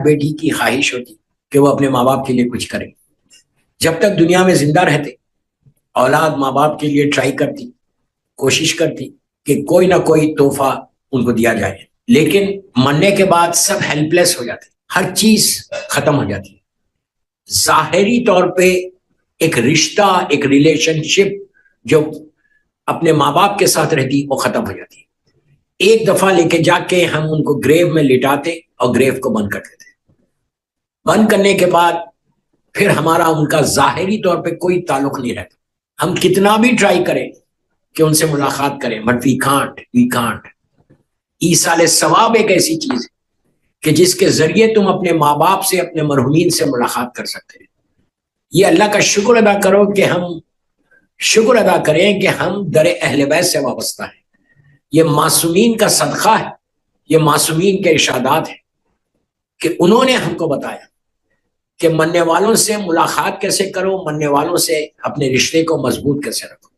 بیٹی کی خواہش ہوتی کہ وہ اپنے ماں باپ کے لیے کچھ کرے. جب تک دنیا میں زندہ رہتے اولاد ماں باپ کے لیے ٹرائی کرتی، کوشش کرتی کہ کوئی نہ کوئی تحفہ ان کو دیا جائے، لیکن مرنے کے بعد سب ہیلپ لیس ہو جاتے، ہر چیز ختم ہو جاتی. ظاہری طور پہ ایک رشتہ، ایک ریلیشن شپ جو اپنے ماں باپ کے ساتھ رہتی وہ ختم ہو جاتی. ایک دفعہ لے کے جا کے ہم ان کو گریو میں لٹاتے اور گریو کو بند کر دیتے. بند کرنے کے بعد پھر ہمارا ان کا ظاہری طور پہ کوئی تعلق نہیں رہتا. ہم کتنا بھی ٹرائی کریں کہ ان سے ملاقات کریں، بٹ وی کانٹ. ایصال ثواب ایک ایسی چیز ہے کہ جس کے ذریعے تم اپنے ماں باپ سے، اپنے مرحومین سے ملاقات کر سکتے ہیں. یہ اللہ کا شکر ادا کرو کہ ہم شکر ادا کریں کہ ہم در اہل بیت سے وابستہ ہیں. یہ معصومین کا صدقہ ہے، یہ معصومین کے ارشادات ہیں کہ انہوں نے ہم کو بتایا کہ مرنے والوں سے ملاقات کیسے کرو، مرنے والوں سے اپنے رشتے کو مضبوط کیسے رکھو.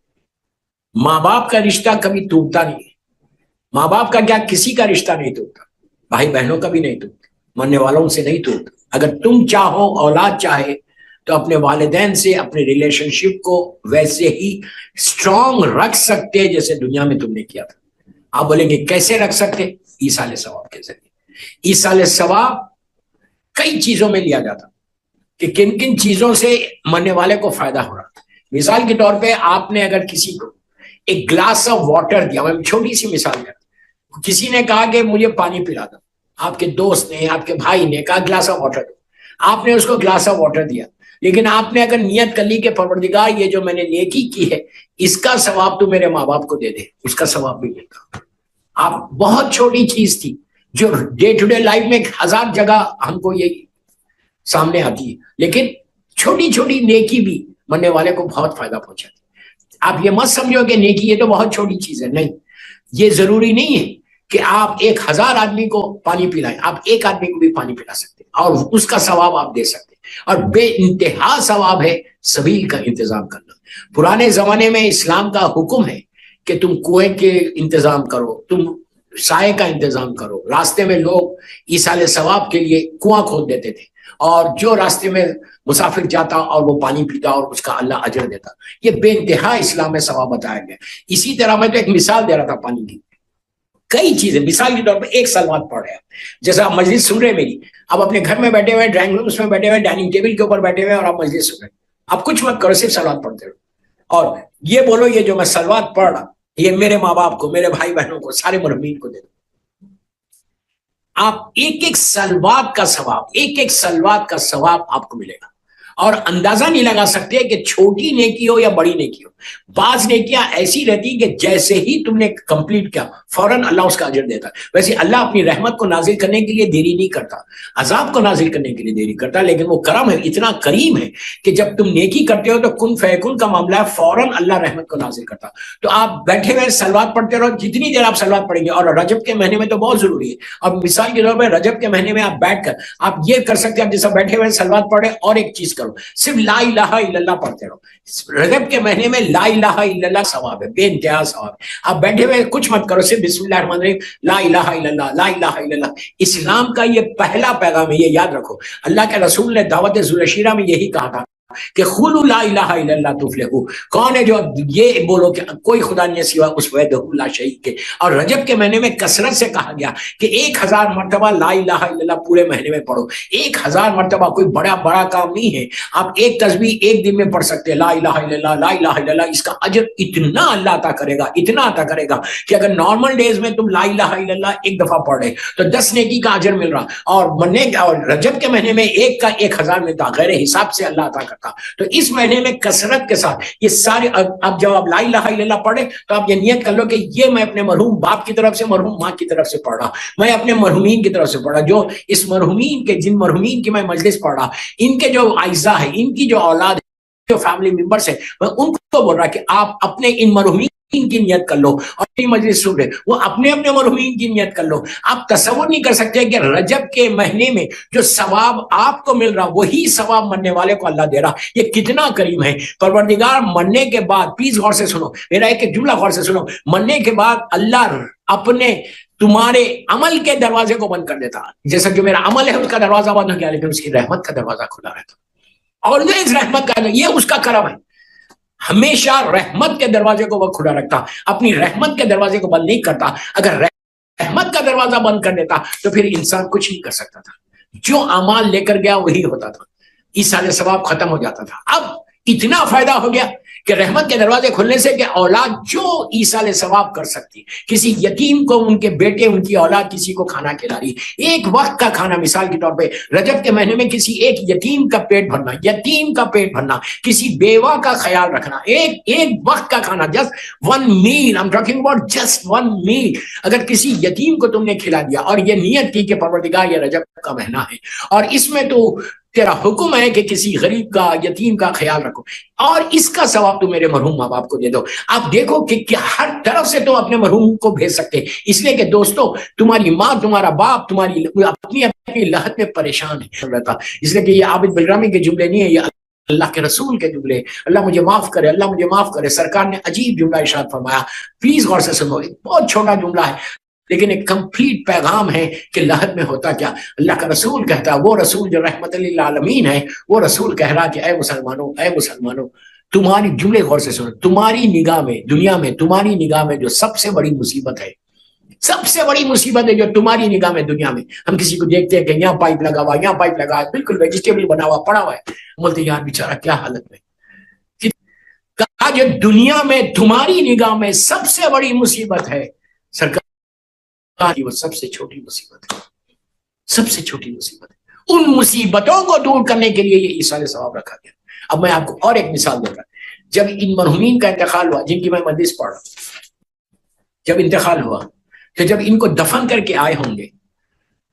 ماں باپ کا رشتہ کبھی ٹوٹتا نہیں ہے. ماں باپ کا کیا، کسی کا رشتہ نہیں ٹوٹتا، بھائی بہنوں کا بھی نہیں ٹوٹتا، مرنے والوں سے نہیں ٹوٹتا. اگر تم چاہو، اولاد چاہے، تو اپنے والدین سے اپنے ریلیشن شپ کو ویسے ہی اسٹرانگ رکھ سکتے جیسے دنیا میں تم نے کیا تھا. آپ بولیں گے کیسے رکھ سکتے؟ ایصال ثواب کے ذریعے. ایصال ثواب کئی چیزوں میں لیا جاتا کہ کن کن چیزوں سے مرنے والے کو فائدہ ہو رہا. مثال کے طور پہ آپ نے اگر کسی کو ایک گلاس آف واٹر دیا، میں چھوٹی سی مثال کرتا، کسی نے کہا کہ مجھے پانی پلا دو، آپ کے دوست نے، آپ کے بھائی نے کہا گلاس آف واٹر دو، آپ نے اس کو گلاس آف واٹر دیا، لیکن آپ نے اگر نیت کر لی کہ پروردگار یہ جو میں نے نیکی کی ہے اس کا ثواب تو میرے ماں باپ کو دے دے، اس کا ثواب بھی ملتا. آپ بہت چھوٹی چیز تھی جو ڈے ٹو ڈے لائف میں 1000 جگہ ہم کو یہ سامنے آتی ہے، لیکن چھوٹی چھوٹی نیکی بھی مرنے والے کو بہت فائدہ پہنچاتی. آپ یہ مت سمجھو کہ نیکی یہ تو بہت چھوٹی چیز ہے، نہیں. یہ ضروری نہیں ہے کہ آپ 1000 آدمی کو پانی پلائیں، آپ ایک آدمی کو بھی پانی پلا سکتے اور اس کا ثواب آپ دے سکتے. اور بے انتہا ثواب ہے سبیل کا انتظام کرنا. پرانے زمانے میں اسلام کا حکم ہے کہ تم کنویں کے انتظام کرو، تم سائے کا انتظام کرو. راستے میں لوگ ایصال ثواب کے لیے کنواں کھود دیتے تھے، اور جو راستے میں مسافر جاتا اور وہ پانی پیتا اور اس کا اللہ اجر دیتا. یہ بے انتہا اسلام میں ثواب بتایا گیا. اسی طرح میں تو ایک مثال دے رہا تھا پانی کی، کئی چیزیں. مثال کے طور پر ایک سلوات پڑھ رہے ہیں، جیسا آپ مجلس سن رہے ہیں میری، آپ اپنے گھر میں بیٹھے ہوئے، ڈرائنگ رومس میں بیٹھے ہوئے، ڈائننگ ٹیبل کے اوپر بیٹھے ہوئے اور آپ مجلس سن رہے ہیں. آپ کچھ مت کرو، صرف سلوات پڑھتے رہو اور یہ بولو یہ جو میں سلوات پڑھ رہا یہ میرے ماں باپ کو، میرے بھائی بہنوں کو، سارے مرحومین کو دے دو. آپ ایک ایک سلوات کا ثواب، ایک ایک سلوات کا ثواب آپ کو ملے گا. اور اندازہ نہیں لگا سکتے کہ چھوٹی نیکی ہو یا بڑی نیکی ہو. بعض نیکیاں ایسی رہتی کہ جیسے ہی تم نے کمپلیٹ کیا فوراً اللہ اس کا اجر دیتا. ویسے اللہ اپنی رحمت کو نازل کرنے کے لیے دیری نہیں کرتا، عذاب کو نازل کرنے کے لیے دیری کرتا، لیکن وہ کرم ہے، اتنا کریم ہے کہ جب تم نیکی کرتے ہو تو کن فیکن کا معاملہ ہے، فوراً اللہ رحمت کو نازل کرتا. تو آپ بیٹھے ہوئے سلوات پڑھتے رہو، جتنی دیر آپ سلوات پڑھیں گے. اور رجب کے مہینے میں تو بہت ضروری ہے. اور مثال کے طور پہ رجب کے مہینے میں آپ بیٹھ کر آپ یہ کر سکتے ہیں، آپ جیسا بیٹھے ہوئے سلوات پڑھے اور ایک چیز کرو، صرف لا الہ الا اللہ پڑھتے رہو. رجب کے مہینے میں لا الہ الا اللہ ثواب ہے، بے انتہا ثواب ہے. آپ بیٹھے ہوئے کچھ مت کرو، صرف بسم اللہ الرحمن الرحیم، لا الہ الا اللہ، لا الہ الا اللہ. اسلام کا یہ پہلا پیغام ہے، یہ یاد رکھو. اللہ کے رسول نے دعوت ذوالعشیرہ میں یہی کہا تھا کہ قولوا لا الہ الا اللہ تفلحوا. کون ہے جو یہ بولو کہ کوئی خدا نہیں سوا اس وحدہ لا شریک کے. اور رجب کے مہینے میں کثرت سے کہا گیا کہ 1000 مرتبہ لا الہ الا اللہ پورے مہینے میں پڑھو. 1000 مرتبہ کوئی بڑا کام نہیں ہے. آپ ایک تسبیح ایک دن میں پڑھ سکتے ہیں، لا الہ الا اللہ، لا الہ الا اللہ. اس کا اجر اتنا اللہ عطا کرے گا، اتنا عطا کرے گا کہ اگر نارمل ڈیز میں تم لا الہ الا اللہ ایک دفعہ پڑھ رہے تو 10 نیکی کا اجر مل رہا. اور رجب کے مہینے میں ایک کا 1000 ملتا، غیر حساب سے اللہ عطا کرتا. تو اس مہینے میں کثرت کے ساتھ یہ سارے، اب جب آپ لا الہ الا اللہ پڑھیں تو آپ یہ نیت کر لو کہ یہ میں اپنے مرحوم باپ کی طرف سے، مرحوم ماں کی طرف سے پڑھ رہا، میں اپنے مرحومین کی طرف سے پڑھ رہا، جو اس مرحومین کے، جن مرحومین کی میں مجلس پڑھ رہا، ان کے جو اعزاء ہیں، ان کی جو اولاد ہے، جو فیملی ممبرس ہیں، میں ان کو بول رہا کہ آپ اپنے ان مرحومین کی نیت کر لو. اور مجلس سن رہے وہ اپنے اپنے مرحومین کی نیت کر لو. آپ تصور نہیں کر سکتے کہ رجب کے مہینے میں جو ثواب آپ کو مل رہا وہی ثواب مرنے والے کو اللہ دے رہا. یہ کتنا کریم ہے پروردگار. مرنے کے بعد، پلیز غور سے سنو میرا ایک جملہ، غور سے سنو. مرنے کے بعد اللہ اپنے تمہارے عمل کے دروازے کو بند کر دیتا. جیسا جو میرا عمل ہے اس کا دروازہ بند ہو گیا، لیکن اس کی رحمت کا دروازہ کھلا رہتا. اور اس رحمت کا، یہ اس کا کرم ہے، ہمیشہ رحمت کے دروازے کو وہ کھلا رکھتا، اپنی رحمت کے دروازے کو بند نہیں کرتا. اگر رحمت کا دروازہ بند کر دیتا تو پھر انسان کچھ نہیں کر سکتا تھا. جو اعمال لے کر گیا وہی ہوتا تھا، ایصال ثواب ختم ہو جاتا تھا. اب اتنا فائدہ ہو گیا کہ رحمت کے دروازے کھلنے سے کہ اولاد جو ایصال ثواب کر سکتی، کسی یتیم کو ان کے بیٹے، ان کی اولاد کسی کو کھانا کھلا رہی، ایک وقت کا کھانا، مثال کے طور پہ رجب کے مہینے میں کسی ایک یتیم کا پیٹ بھرنا، یتیم کا پیٹ بھرنا، کسی بیوہ کا خیال رکھنا، ایک وقت کا کھانا، just one meal, I'm talking about just one meal. اگر کسی یتیم کو تم نے کھلا دیا اور یہ نیت کی کہ پروردگار یہ رجب کا مہینہ ہے اور اس میں تو تیرا حکم ہے کہ کسی غریب کا، یتیم کا خیال رکھو، اور اس کا ثواب تو میرے مرحوم ماں باپ کو دے دو. آپ دیکھو کہ ہر طرف سے تو اپنے مرحوم کو بھیج سکتے ہیں، اس لیے کہ دوستو تمہاری ماں، تمہارا باپ، تمہاری اپنی لہت میں پریشان ہے. اس لیے کہ یہ عابد بلرامی کے جملے نہیں ہے، یہ اللہ کے رسول کے جملے. اللہ مجھے معاف کرے، اللہ مجھے معاف کرے. سرکار نے عجیب جملہ ارشاد فرمایا، پلیز غور سے سنو. ایک بہت چھوٹا جملہ ہے لیکن ایک کمپلیٹ پیغام ہے کہ لہت میں ہوتا کیا. اللہ کا رسول کہتا ہے، وہ رسول جو رحمت للعالمین ہے، وہ رسول کہہ رہا کہ اے مسلمانوں، اے مسلمانوں، تمہاری جملے غور سے سنو، تمہاری نگاہ میں، دنیا میں تمہاری نگاہ میں جو سب سے بڑی مصیبت ہے، سب سے بڑی مصیبت ہے جو تمہاری نگاہ میں دنیا میں، ہم کسی کو دیکھتے ہیں کہ یہاں پائپ لگا ہوا، یہاں پائپ لگا ہے، بالکل ویجیٹیبل بنا ہوا پڑا ہوا ہے، بولتے یار بیچارہ کیا حالت میں. کہا جو دنیا میں تمہاری نگاہ میں سب سے بڑی مصیبت ہے، سرکار وہ سب سے چھوٹی مصیبت ہے، سب سے چھوٹی مصیبت ہے. ان مصیبتوں کو دور کرنے کے لیے یہ ایصال ثواب رکھا گیا. اب میں آپ کو اور ایک مثال دے رہا ہوں. جب ان مرحومین کا انتقال ہوا، جن کی میں مجلس پڑھ رہا ہوں، جب انتقال ہوا تو جب ان کو دفن کر کے آئے ہوں گے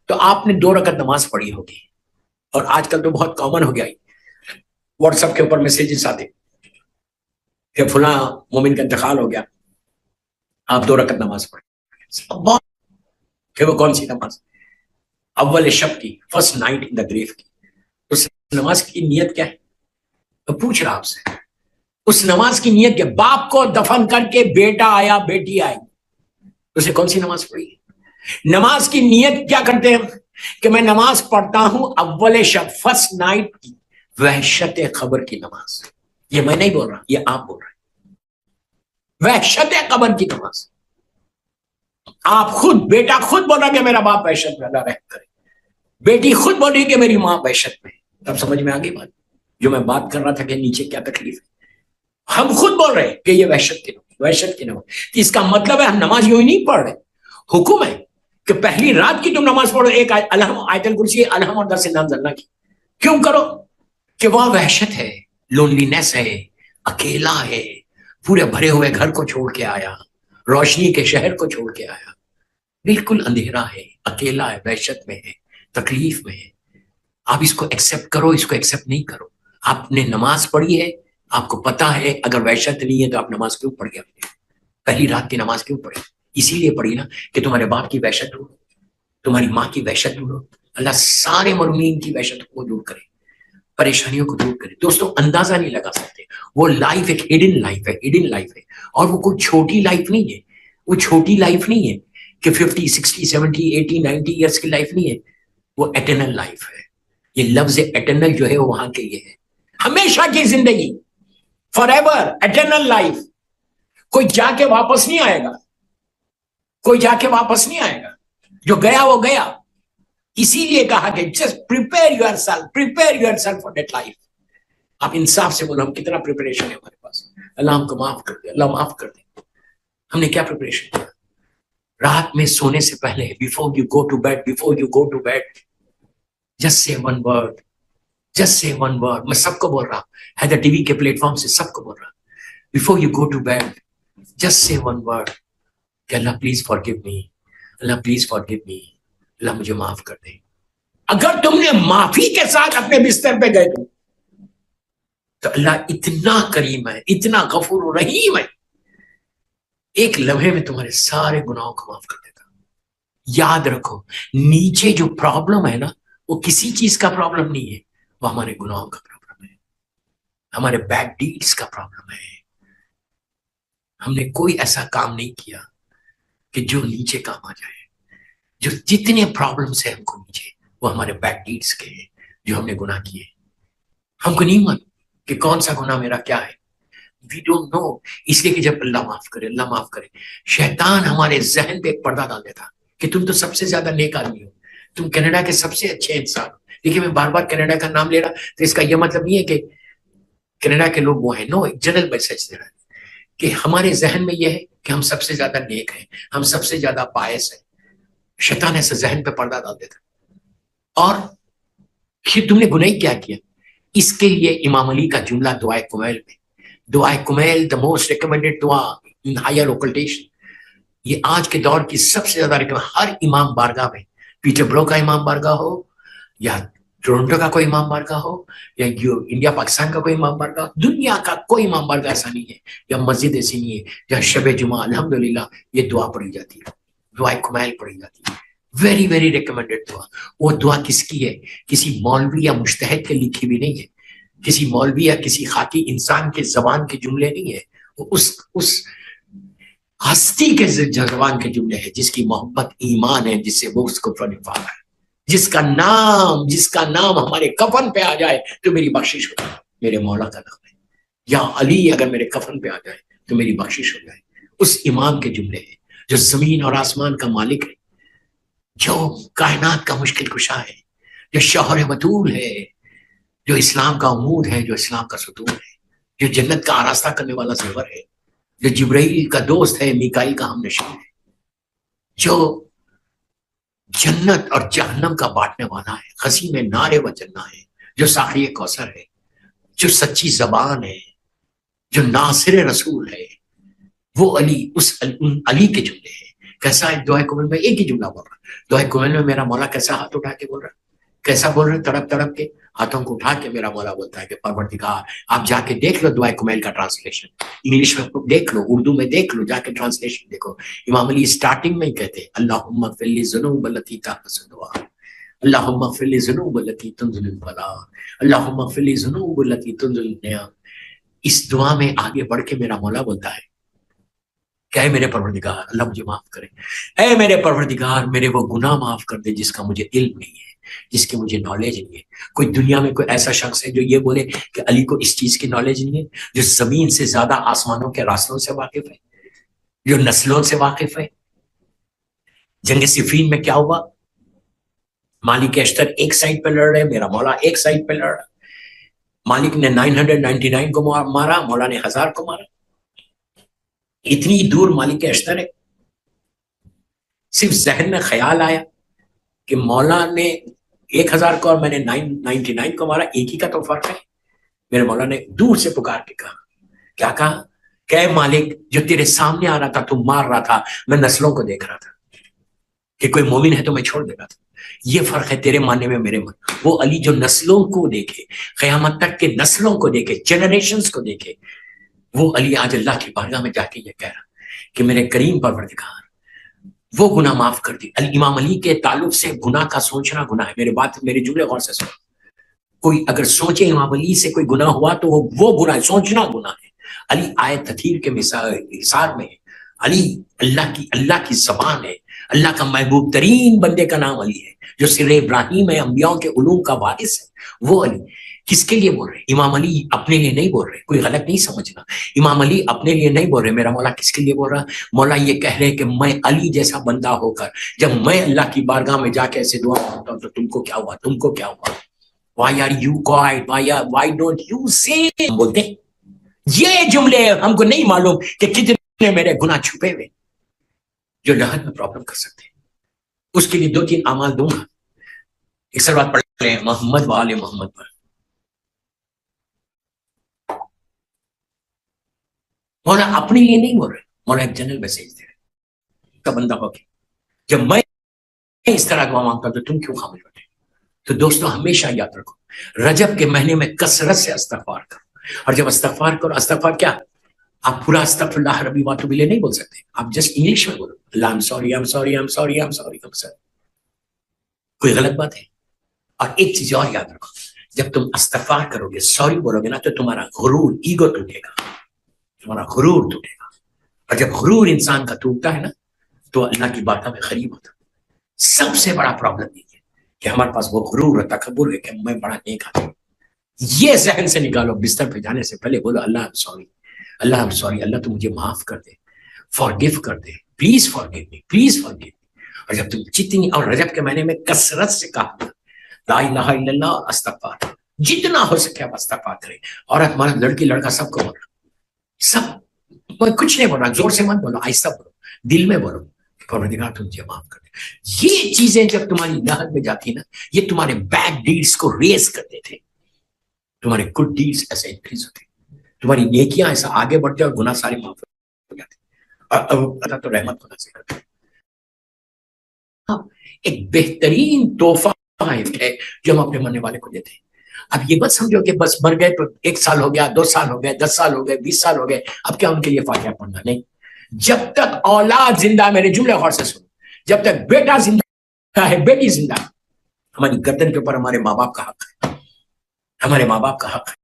تو آپ نے 2 رکعت نماز پڑھی ہوگی. اور آج کل تو بہت کامن ہو گیا، واٹس ایپ کے اوپر میسیجز آتے کہ فلاں مومن کا انتقال ہو گیا، آپ 2 رکعت نماز پڑھیں. کہ وہ کون سی نماز؟ اول شب کی، فرسٹ نائٹ ان دا گریو کی. اس نماز کی نیت کیا ہے؟ تو پوچھ رہا آپ سے، اس نماز کی نیت کیا؟ باپ کو دفن کر کے بیٹا آیا، بیٹی آئی، اسے کون سی نماز پڑھی؟ نماز کی نیت کیا کرتے ہیں کہ میں نماز پڑھتا ہوں اول شب، فرسٹ نائٹ کی، وحشت قبر کی نماز. یہ میں نہیں بول رہا، یہ آپ بول رہے ہیں. وحشت قبر کی نماز. آپ خود، بیٹا خود بول رہا کہ میرا باپ وحشت میں، اللہ رحم کرے. بیٹی خود بول رہی کہ میری ماں وحشت میں. تب سمجھ میں آگئی بات جو میں بات کر رہا تھا کہ نیچے کیا تکلیف ہے. ہم خود بول رہے ہیں کہ یہ وحشت کی نماز، وحشت کی نماز. اس کا مطلب ہے ہم نماز یوں ہی نہیں پڑھ رہے. حکم ہے کہ پہلی رات کی تم نماز پڑھو، ایک الحم، آیت الکرسی، الحم اور 10 انزلنا کی. کیوں کرو؟ کہ وہاں وحشت ہے، لونلینس ہے، اکیلا ہے، پورے بھرے ہوئے گھر کو چھوڑ کے آیا، روشنی کے شہر کو چھوڑ کے آیا، بالکل اندھیرا ہے، اکیلا ہے، وحشت میں ہے، تکلیف میں ہے. آپ اس کو ایکسپٹ کرو، اس کو ایکسپٹ نہیں کرو. آپ نے نماز پڑھی ہے، آپ کو پتا ہے اگر وحشت نہیں ہے تو آپ نماز کیوں پڑھ گئے؟ پہلی رات کی نماز کیوں پڑھی؟ اسی لیے پڑھی نا کہ تمہارے باپ کی وحشت دور ہو، تمہاری ماں کی وحشت دور ہو. اللہ سارے مرمین کی وحشت کو دور کرے، پریشانیوں کو دور کرے. دوستوں اندازہ نہیں لگا سکتے، وہ لائف ایک ہڈن لائف ہے، ہڈن لائف ہے. اور وہ کوئی چھوٹی لائف نہیں ہے، وہ چھوٹی لائف نہیں ہے کہ 50 60 70 80 90 ایئرس کی لائف نہیں ہے، وہ ایٹرنل لائف ہے. یہ لفظ ایٹرنل جو ہے وہ وہاں کے لیے ہے، ہمیشہ کی زندگی، فار ایور، ایٹرنل لائف. کوئی جا کے واپس نہیں آئے گا، کوئی جا کے واپس نہیں آئے گا، جو گیا وہ گیا. اسی لیے کہا کہ just prepare your self for that life. آپ انصاف سے بولو، ہم کتنا پریپریشن ہے ہمارے پاس. اللہ ہم کو معاف کر دے، اللہ معاف کر دے. ہم نے کیا پریپریشن کیا؟ رات میں سونے سے پہلے، before you go to bed, just say one word, just say one word. میں سب کو بول رہا ہوں، حیدر ٹی وی کے پلیٹ فارم سے سب کو بول رہا ہوں، before you go to bed, just say one word کہ Allah please forgive me, Allah please forgive me, Allah مجھے معاف کر دے. اگر تم نے معافی کے ساتھ اپنے بستر پہ گئے تو اللہ اتنا کریم ہے، اتنا غفور و رحیم ہے، ایک لمحے میں تمہارے سارے گناہوں کو معاف کر دیتا. یاد رکھو، نیچے جو پرابلم ہے نا، وہ کسی چیز کا پرابلم نہیں ہے، وہ ہمارے گناہوں کا پرابلم ہے، ہمارے بیڈ ڈیڈز کا پرابلم ہے. ہم نے کوئی ایسا کام نہیں کیا کہ جو نیچے کام آ جائے. جو جتنے پرابلمس ہیں ہم کو نیچے وہ ہمارے بیڈ ڈیڈس کے ہیں جو ہم نے گناہ کیے. ہم کو نہیں معلوم کہ کون سا گناہ میرا کیا ہے. We don't know. اس لیے کہ جب اللہ معاف کرے، اللہ معاف کرے، شیطان ہمارے ذہن پہ ایک پردہ ڈال دیتا کہ تم تو سب سے زیادہ نیک آدمی ہو، تم کینیڈا کے سب سے اچھے انسان ہو. دیکھیے میں بار بار کینیڈا کا نام لے رہا تو اس کا یہ مطلب نہیں ہے کہ کینیڈا کے لوگ وہ ہیں. نو، ایک جنرل میسج دے رہا ہے کہ ہمارے ذہن میں یہ ہے کہ ہم سب سے زیادہ نیک ہیں، ہم سب سے زیادہ پائس ہیں. شیطان ایسے ذہن پہ پردہ ڈال دیتا. اور پھر تم نے گناہ کیا کیا؟ اس کے لیے امام علی کا جملہ دعائے کمیل میں، دعائے کمیل the most recommended دعا in higher occultation، یہ آج کے دور کی سب سے زیادہ ہر امام بارگاہ میں، پیٹر برو کا امام بارگاہ ہو یا ٹورنٹو کا کوئی امام بارگاہ ہو یا انڈیا پاکستان کا کوئی امام بارگاہ، دنیا کا کوئی امام بارگاہ ایسا نہیں ہے یا مسجد ایسی نہیں ہے جہاں شب جمعہ الحمدللہ یہ دعا پڑھی جاتی ہے، دعائے کمیل پڑھی جاتی ہے. ویری ویری ریکمینڈیڈ دعا. وہ دعا کس کی ہے؟ کسی مولوی یا مجتہد کے لکھی بھی نہیں ہے، کسی مولوی یا کسی خاکی انسان کے زبان کے جملے نہیں ہے، وہ اس ہستی کے زبان کے جملے ہیں جس کی محبت ایمان ہے، جس سے وہ اس کو نفاق ہے، جس کا نام ہمارے کفن پہ آ جائے تو میری بخشش ہو جائے. میرے مولا کا نام ہے یا علی اگر میرے کفن پہ آ جائے تو میری بخشش ہو جائے. اس امام کے جملے ہیں جو زمین اور آسمان کا مالک ہے، جو کائنات کا مشکل کشا ہے، جو شوہر بطول ہے، جو اسلام کا عمود ہے، جو اسلام کا ستون ہے، جو جنت کا آراستہ کرنے والا زیور ہے، جو جبرائیل کا دوست ہے، میکائیل کا ہم نشین ہے، جو جنت اور جہنم کا بانٹنے والا ہے، خزیم نار و جنہ ہے، جو ساقی کوثر ہے، جو سچی زبان ہے، جو ناصر رسول ہے، وہ علی. اس علی کے جملے ہیں. کیسا ہے دعائے کمیل میں؟ ایک ہی جملہ بول رہا. دعائے کمیل میں میرا مولا کیسا ہاتھ اٹھا کے بول رہا، کیسا بول رہے؟ تڑپ تڑپ کے ہاتھوں کو اٹھا کے میرا مولا بولتا ہے کہ پروردگار. آپ جا کے دیکھ لو دعائے کمیل کا ٹرانسلیشن، انگلش میں دیکھ لو، اردو میں دیکھ لو، جا کے ٹرانسلیشن دیکھو. امام علی اسٹارٹنگ میں ہی کہتے اللہم اغفر لی ذنوب التی تحبس الدعاء، اللہم اغفر لی ذنوب التی تنزل البلاء، اللہم اغفر لی ذنوب التی تنزل النعم. اس دعا میں آگے بڑھ کے میرا مولا بولتا ہے کہ اے میرے پروردگار اللہ مجھے معاف کرے، اے میرے پروردگار میرے وہ گناہ معاف کر دے جس کا مجھے علم نہیں ہے، جس کی مجھے نالج نہیں ہے. کوئی دنیا میں کوئی ایسا شخص ہے جو یہ بولے کہ علی کو اس چیز کی نالج نہیں ہے، جو زمین سے زیادہ آسمانوں کے راستوں سے واقف ہے، جو نسلوں سے واقف ہے. جنگ صفین میں کیا ہوا؟ مالک اشتر ایک سائڈ پہ لڑ رہے، میرا مولا ایک سائڈ پہ لڑ رہا. مالک نے 999 کو مارا، مولا نے 1000 کو مارا. اتنی دور مالک اشتر ہے. صرف ذہن میں خیال آیا کہ مولا نے 1000 کو اور میں نے 999 کو مارا، ایک ہی کا تو فرق ہے. میرے مولا نے دور سے پکار کے کہا، کیا کہا کہ اے مالک جو تیرے سامنے آ رہا تھا تو مار رہا تھا، میں نسلوں کو دیکھ رہا تھا کہ کوئی مومن ہے تو میں چھوڑ دے رہا تھا. یہ فرق ہے تیرے ماننے میں میرے من. وہ علی جو نسلوں کو دیکھے، قیامت تک کے نسلوں کو دیکھے، جنریشنز کو دیکھے، وہ علی آج اللہ کی بارگاہ میں جا کے یہ کہہ رہا کہ میرے کریم پروردگار وہ گناہ معاف کر دی. امام علی کے تعلق سے گناہ کا سوچنا گناہ ہے. میرے جملے غور سے سنو. کوئی اگر سوچے امام علی سے کوئی گناہ ہوا تو وہ گناہ ہے، سوچنا گناہ ہے. علی آیت تطہیر کے مثال میں ہے. علی اللہ کی زبان ہے، اللہ کا محبوب ترین بندے کا نام علی ہے، جو سر ابراہیم ہے، انبیاء کے علوم کا وارث ہے. وہ علی کس کے لیے بول رہے؟ امام علی اپنے لیے نہیں بول رہے، کوئی غلط نہیں سمجھنا. امام علی اپنے لیے نہیں بول رہے. میرا مولا کس کے لیے بول رہا؟ مولا یہ کہہ رہے کہ میں علی جیسا بندہ ہو کر جب میں اللہ کی بارگاہ میں جا کے ایسے دعا مانگتا ہوں تو تم کو کیا ہوا، تم کو کیا ہوا؟ Why are you quiet? Why don't you say؟ بولتے یہ جملے ہم کو نہیں معلوم کہ کتنے میرے گناہ چھپے ہوئے جو لہر میں پرابلم کر سکتے ہیں. اس کے لیے 2-3 اعمال دوں گا. ایک سر بات پڑھ رہے ہیں محمد و آل محمد پر. مولا اپنے لیے نہیں بول رہے، مولا ایک جنرل میسج دے رہے کا بندہ ہو کے جب میں اس طرح دعا مانگتا ہوں تو تم کیوں خاموش بیٹھے؟ تو دوستو ہمیشہ یاد رکھو رجب کے مہینے میں کثرت سے استغفار کرو. اور جب استغفار کرو، استغفار کیا؟ آپ پورا استغفر اللہ ربی واتوب الیہ نہیں بول سکتے، آپ جسٹ انگلش میں بولو اللہ I'm sorry I'm sorry I'm sorry I'm sorry I'm sorry. کوئی غلط بات ہے؟ اور ایک چیز اور یاد رکھو، جب تم استغفار کرو گے، سوری بولو گے نا، تو تمہارا غرور، ایگو ٹوٹے گا، تمہارا غرور ٹوٹے گا. اور جب غرور انسان کا ٹوٹتا ہے نا تو اللہ کی بارگاہ میں قریب ہوتا ہے. سب سے بڑا پرابلم یہ ہے کہ ہمارے پاس وہ غرور اور تکبر ہے کہ میں بڑا نیک آدمی ہوں. یہ ذہن سے نکالو. بستر پہ جانے سے پہلے بولو اللہ I'm sorry, Allah I'm sorry, اللہ تو مجھے معاف کر دے, forgive کر دے, please forgive me, please forgive me. اور جب تم جتنی, اور رجب کے مہینے میں کثرت سے کہا لا الہ الا اللہ استغفار, جتنا ہو سکے آپ استغفار کریں. عورت مرد لڑکی لڑکا سب کو بولو, سب, کوئی کچھ نہیں بولنا, زور سے مت بولو, آہستہ بولو, دل میں بولو پروردگار تم مجھے معاف کر دے. یہ چیزیں جب تمہاری لہر میں جاتی نا, یہ تمہارے بیڈ ڈیڈز کو ریز کر دیتے, تمہارے گڈ ڈیڈز ایسے انکریز ہوتے, تمہاری نیکیاں ایسا آگے بڑھتے اور گناہ سارے معاف ہو جاتے. اور اللہ تو رحمت ہونا سے کرتے. ایک بہترین تحفہ ہے جو ہم اپنے مرنے والے کو دیتے ہیں. اب یہ مت سمجھو کہ بس مر گئے تو 1 سال ہو گیا, 2 سال ہو گئے, 10 سال ہو گئے, 20 سال ہو گئے, اب کیا ان کے لیے فاتحہ پڑھنا؟ نہیں. جب تک اولاد زندہ, میرے جملے غور سے سنو, جب تک بیٹا زندہ ہے, بیٹی زندہ ہے, ہماری گردن کے اوپر ہمارے ماں باپ کا حق ہے, ہمارے ماں باپ کا حق ہے.